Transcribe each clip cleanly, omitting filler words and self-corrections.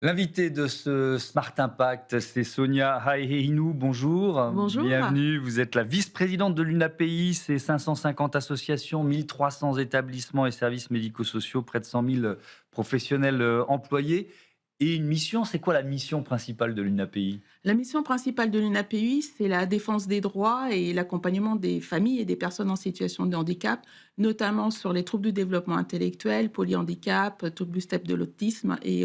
L'invité de ce Smart Impact, c'est Sonia Haiheinou. Bonjour, Bonjour. bienvenue. Vous êtes la vice-présidente de l'UNAPI, c'est 550 associations, 1300 établissements et services médico-sociaux, près de 100 000 professionnels employés. Et une mission, c'est quoi la mission principale de l'UNAPI? La mission principale de l'UNAPI, c'est la défense des droits et l'accompagnement des familles et des personnes en situation de handicap, notamment sur les troubles du développement intellectuel, polyhandicap, troubles du spectre de l'autisme et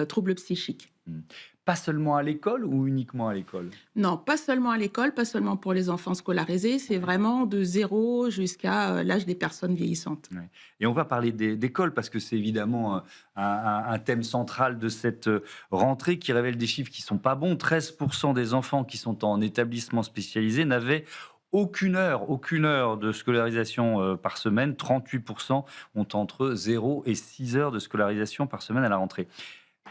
troubles psychiques. Hmm. Pas seulement à l'école ou uniquement à l'école? Non, pas seulement à l'école, pas seulement pour les enfants scolarisés, c'est Ouais. vraiment de zéro jusqu'à l'âge des personnes vieillissantes. Ouais. Et on va parler d'école parce que c'est évidemment un thème central de cette rentrée qui révèle des chiffres qui sont pas bons. 13% des enfants qui sont en établissement spécialisé n'avaient aucune heure de scolarisation par semaine. 38% ont entre 0 et 6 heures de scolarisation par semaine à la rentrée.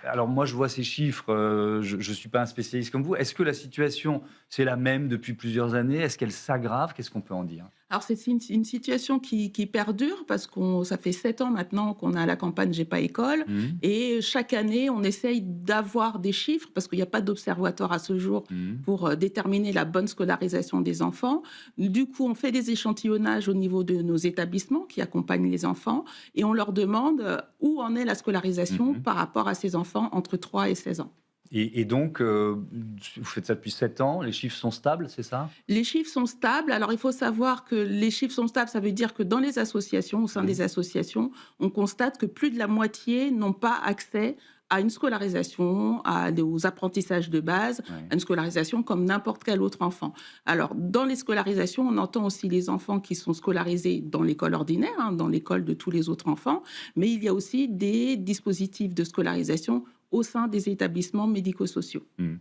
Alors moi, je vois ces chiffres, je ne suis pas un spécialiste comme vous. Est-ce que la situation, c'est la même depuis plusieurs années? Est-ce qu'elle s'aggrave? Qu'est-ce qu'on peut en dire? Alors c'est une situation qui perdure parce qu'on ça fait 7 ans maintenant qu'on a la campagne J'ai pas école Mmh. et chaque année on essaye d'avoir des chiffres parce qu'il n'y a pas d'observatoire à ce jour Mmh. pour, déterminer la bonne scolarisation des enfants. Du coup, on fait des échantillonnages au niveau de nos établissements qui accompagnent les enfants et on leur demande, où en est la scolarisation Mmh. par rapport à ces enfants entre 3 et 16 ans. Et donc, vous faites ça depuis 7 ans, les chiffres sont stables, c'est ça? Les chiffres sont stables. Alors, il faut savoir que les chiffres sont stables, ça veut dire que dans les associations, au sein Mmh. des associations, on constate que plus de la moitié n'ont pas accès à une scolarisation, aux apprentissages de base, Ouais. à une scolarisation comme n'importe quel autre enfant. Alors, dans les scolarisations, on entend aussi les enfants qui sont scolarisés dans l'école ordinaire, hein, dans l'école de tous les autres enfants, mais il y a aussi des dispositifs de scolarisation au sein des établissements médico-sociaux. Mmh.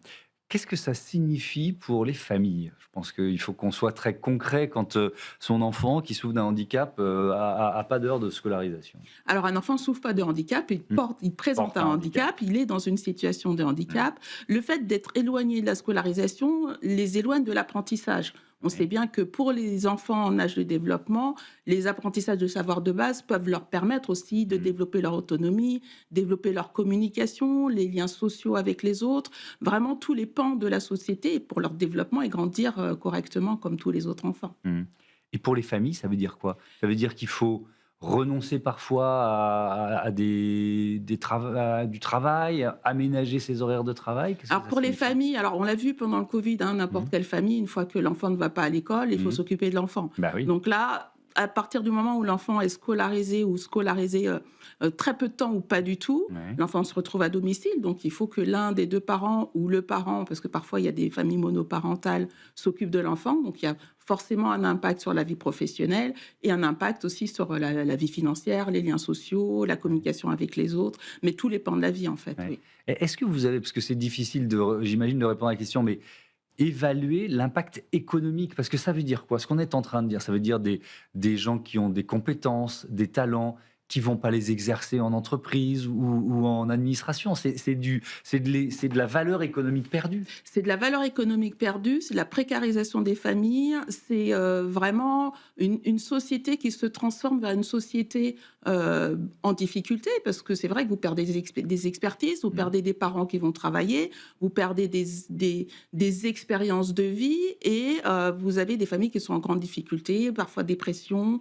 Qu'est-ce que ça signifie pour les familles? Je pense qu'il faut qu'on soit très concret quand, son enfant qui souffre d'un handicap, a pas d'heure de scolarisation. Alors, un enfant ne souffre pas de handicap, Mmh. il présente Porte un un handicap. handicap, il est dans une situation de Ouais. handicap. Le fait d'être éloigné de la scolarisation les éloigne de l'apprentissage. On sait Ouais. bien que pour les enfants en âge de développement, les apprentissages de savoir de base peuvent leur permettre aussi de Mmh. développer leur autonomie, développer leur communication, les liens sociaux avec les autres, vraiment tous les pans de la société pour leur développement et grandir correctement comme tous les autres enfants. Mmh. Et pour les familles, ça veut dire quoi? Ça veut dire qu'il faut renoncer parfois à du travail, aménager ses horaires de travail? Qu'est-ce que Alors ça pour les signifie? familles, alors on l'a vu pendant le Covid, hein, Mmh. n'importe quelle famille, une fois que l'enfant ne va pas à l'école, il faut Mmh. s'occuper de l'enfant. Bah oui. Donc là, à partir du moment où l'enfant est scolarisé ou scolarisé très peu de temps ou pas du tout, Ouais. l'enfant se retrouve à domicile. Donc il faut que l'un des deux parents ou le parent, parce que parfois il y a des familles monoparentales, s'occupe de l'enfant. Donc il y a forcément un impact sur la vie professionnelle et un impact aussi sur la vie financière, les liens sociaux, la Ouais. communication avec les autres, mais tous les pans de la vie en fait, Ouais. oui. Est-ce que vous avez, parce que c'est difficile j'imagine, de répondre à la question, mais évaluer l'impact économique, parce que ça veut dire quoi? Ce qu'on est en train de dire, ça veut dire des gens qui ont des compétences, des talents, qui vont pas les exercer en entreprise ou en administration. C'est de la valeur économique perdue. C'est de la valeur économique perdue, c'est de la précarisation des familles, c'est, vraiment une société qui se transforme vers une société, en difficulté. Parce que c'est vrai que vous perdez des expertises, vous Mmh. perdez des parents qui vont travailler, vous perdez des expériences de vie et vous avez des familles qui sont en grande difficulté, parfois dépression,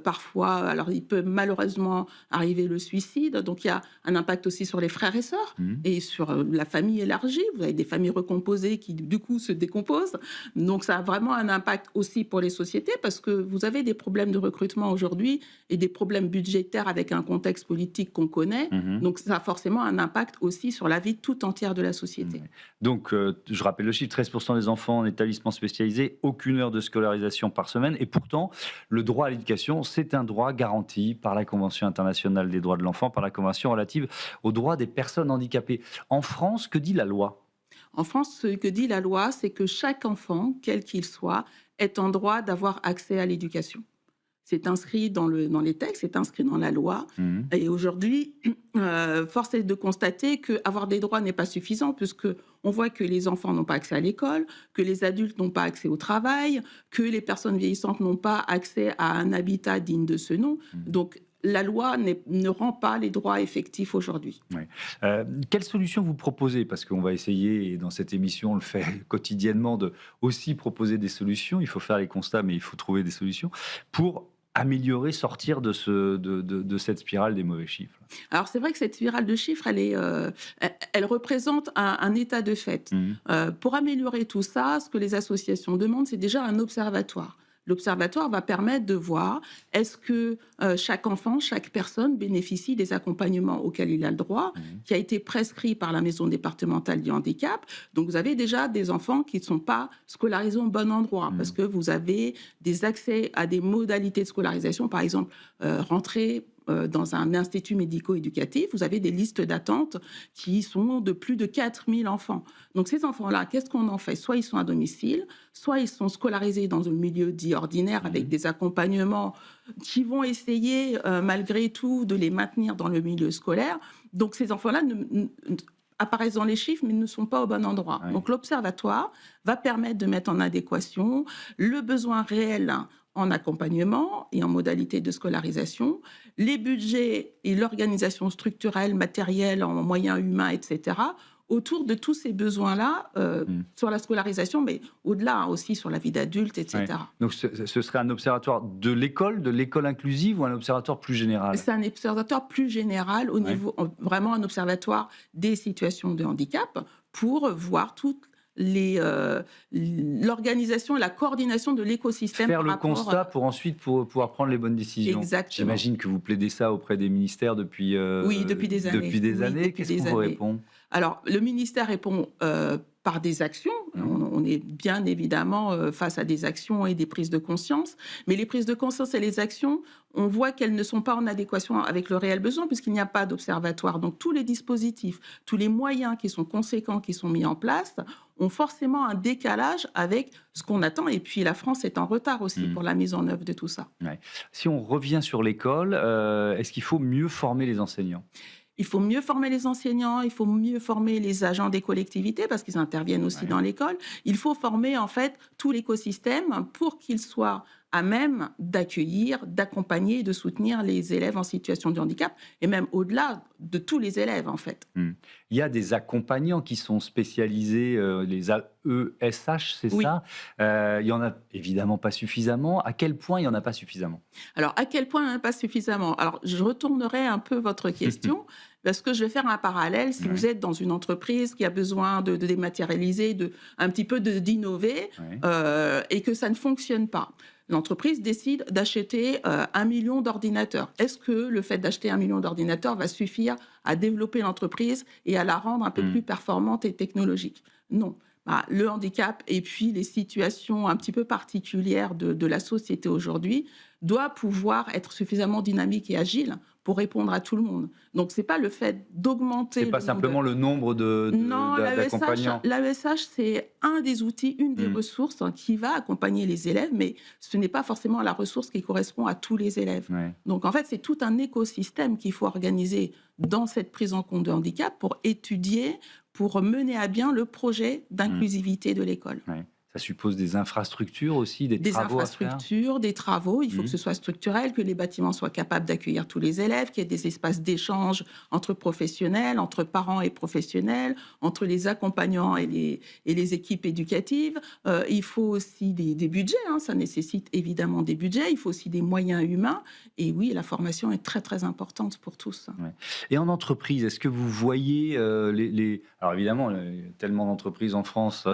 parfois alors il peut malheureusement arriver le suicide. Donc il y a un impact aussi sur les frères et sœurs Mmh. et sur la famille élargie. Vous avez des familles recomposées qui, du coup, se décomposent. Donc, ça a vraiment un impact aussi pour les sociétés parce que vous avez des problèmes de recrutement aujourd'hui et des problèmes budgétaires avec un contexte politique qu'on connaît. Mmh. Donc, ça a forcément un impact aussi sur la vie tout entière de la Mmh. société. Donc, je rappelle le chiffre, 13% des enfants en établissement spécialisé, aucune heure de scolarisation par semaine. Et pourtant, le droit à l'éducation, c'est un droit garanti par la Convention internationale des droits de l'enfant, par la Convention relative aux droits des personnes handicapées. En France, que dit la loi? En France, ce que dit la loi, c'est que chaque enfant, quel qu'il soit, est en droit d'avoir accès à l'éducation. C'est inscrit dans les textes, c'est inscrit dans la loi. Mmh. Et aujourd'hui, force est de constater qu'avoir des droits n'est pas suffisant, puisque on voit que les enfants n'ont pas accès à l'école, que les adultes n'ont pas accès au travail, que les personnes vieillissantes n'ont pas accès à un habitat digne de ce nom. Mmh. Donc la loi ne rend pas les droits effectifs aujourd'hui. Ouais. Quelles solutions vous proposez? Parce qu'on va essayer, et dans cette émission, on le fait quotidiennement, de aussi proposer des solutions. Il faut faire les constats, mais il faut trouver des solutions pour améliorer, sortir de cette spirale des mauvais chiffres. Alors c'est vrai que cette spirale de chiffres, elle représente un état de fait. Pour améliorer tout ça, ce que les associations demandent, c'est déjà un observatoire. L'observatoire va permettre de voir est-ce que chaque enfant, chaque personne bénéficie des accompagnements auxquels il a le droit, qui a été prescrit par la maison départementale du handicap. Donc vous avez déjà des enfants qui ne sont pas scolarisés au bon endroit, parce que vous avez des accès à des modalités de scolarisation, par exemple rentrer dans un institut médico-éducatif, vous avez des listes d'attente qui sont de plus de 4000 enfants. Donc ces enfants-là, qu'est-ce qu'on en fait? Soit ils sont à domicile, soit ils sont scolarisés dans un milieu dit ordinaire avec des accompagnements qui vont essayer malgré tout de les maintenir dans le milieu scolaire. Donc ces enfants-là apparaissent dans les chiffres mais ne sont pas au bon endroit. Ouais. Donc l'observatoire va permettre de mettre en adéquation le besoin réel en accompagnement et en modalité de scolarisation, les budgets et l'organisation structurelle, matérielle, en moyens humains, etc., autour de tous ces besoins-là sur la scolarisation, mais au-delà aussi sur la vie d'adulte, etc. Ouais. Donc ce serait un observatoire de l'école inclusive, ou un observatoire plus général? C'est un observatoire plus général, au niveau, vraiment un observatoire des situations de handicap, pour voir toute l'organisation et la coordination de l'écosystème. Faire le constat pour ensuite pouvoir prendre les bonnes décisions. Exactement. J'imagine que vous plaidez ça auprès des ministères depuis, oui, depuis des années. Depuis des années. Qu'est-ce qu'on vous répond? Alors, le ministère répond par des actions. On est bien évidemment face à des actions et des prises de conscience. Mais les prises de conscience et les actions, on voit qu'elles ne sont pas en adéquation avec le réel besoin, puisqu'il n'y a pas d'observatoire. Donc, tous les dispositifs, tous les moyens qui sont conséquents, qui sont mis en place, ont forcément un décalage avec ce qu'on attend. Et puis, la France est en retard aussi pour la mise en œuvre de tout ça. Ouais. Si on revient sur l'école, est-ce qu'il faut mieux former les enseignants? Il faut mieux former les enseignants, il faut mieux former les agents des collectivités parce qu'ils interviennent aussi dans l'école. Il faut former en fait tout l'écosystème pour qu'il soit à même d'accueillir, d'accompagner et de soutenir les élèves en situation de handicap, et même au-delà de tous les élèves en fait. Il y a des accompagnants qui sont spécialisés, les AESH, c'est ça? Il n'y en a évidemment pas suffisamment. À quel point il n'y en a pas suffisamment? Alors, à quel point il n'y en a pas suffisamment? Alors, je retournerai un peu votre question, parce que je vais faire un parallèle. Si vous êtes dans une entreprise qui a besoin de dématérialiser, un petit peu d'innover, et que ça ne fonctionne pas, l'entreprise décide d'acheter 1 million d'ordinateurs. Est-ce que le fait d'acheter 1 million d'ordinateurs va suffire à développer l'entreprise et à la rendre un peu plus performante et technologique? Non. Le handicap et puis les situations un petit peu particulières de la société aujourd'hui doivent pouvoir être suffisamment dynamiques et agiles pour répondre à tout le monde. Donc, ce n'est pas le fait d'augmenter... C'est pas simplement le nombre d'accompagnants. L'AESH, c'est un des outils, une des ressources qui va accompagner les élèves, mais ce n'est pas forcément la ressource qui correspond à tous les élèves. Donc, en fait, c'est tout un écosystème qu'il faut organiser dans cette prise en compte de handicap pour étudier, pour mener à bien le projet d'inclusivité de l'école. Ça suppose des infrastructures aussi, des travaux à faire. Des infrastructures, des travaux. Il faut que ce soit structurel, que les bâtiments soient capables d'accueillir tous les élèves, qu'il y ait des espaces d'échange entre professionnels, entre parents et professionnels, entre les accompagnants et les équipes éducatives. Il faut aussi des budgets. Ça nécessite évidemment des budgets. Il faut aussi des moyens humains. Et oui, la formation est très, très importante pour tous. Et en entreprise, est-ce que vous voyez Alors évidemment, il y a tellement d'entreprises en France,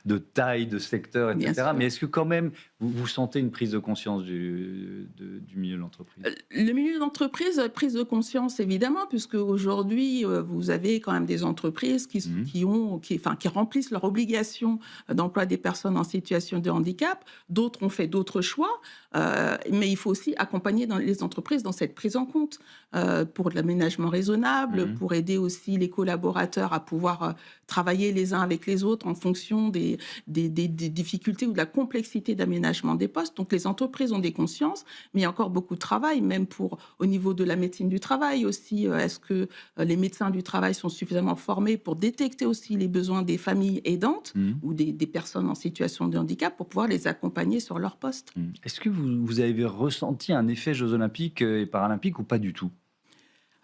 de taille, de secteur, etc. Mais est-ce que quand même, vous sentez une prise de conscience du milieu de l'entreprise? Le milieu de l'entreprise, prise de conscience évidemment, puisque aujourd'hui, vous avez quand même des entreprises qui remplissent leur obligation d'emploi des personnes en situation de handicap. D'autres ont fait d'autres choix, mais il faut aussi accompagner les entreprises dans cette prise en compte pour de l'aménagement raisonnable, pour aider aussi les collaborateurs à pouvoir travailler les uns avec les autres en fonction des des difficultés ou de la complexité d'aménagement des postes. Donc les entreprises ont des consciences, mais il y a encore beaucoup de travail, même au niveau de la médecine du travail aussi. Est-ce que les médecins du travail sont suffisamment formés pour détecter aussi les besoins des familles aidantes ou des personnes en situation de handicap pour pouvoir les accompagner sur leur poste? Est-ce que vous avez ressenti un effet Jeux Olympiques et Paralympiques ou pas du tout?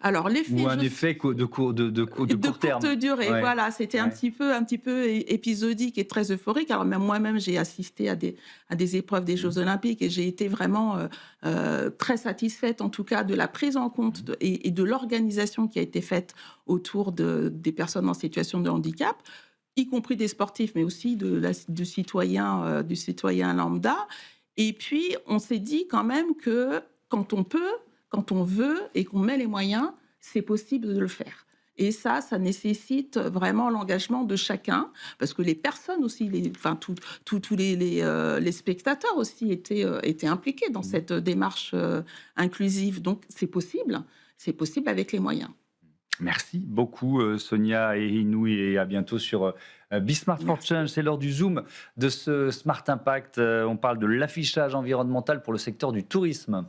Alors l'effet Ou un effet de court terme? courte durée, Ouais, voilà, c'était un ouais. petit peu épisodique et très euphorique. Alors même moi-même, j'ai assisté à des épreuves des Jeux olympiques et j'ai été vraiment, très satisfaite, en tout cas, de la prise en compte et de l'organisation qui a été faite autour des personnes en situation de handicap, y compris des sportifs, mais aussi du citoyen lambda. Et puis, on s'est dit quand même que quand on peut, quand on veut et qu'on met les moyens, c'est possible de le faire. Et ça nécessite vraiment l'engagement de chacun, parce que les personnes aussi, tous les spectateurs aussi étaient impliqués dans cette démarche inclusive. Donc c'est possible avec les moyens. Merci beaucoup Sonia et Inouï, et à bientôt sur Be Smart for Change. C'est l'heure du Zoom de ce Smart Impact. On parle de l'affichage environnemental pour le secteur du tourisme.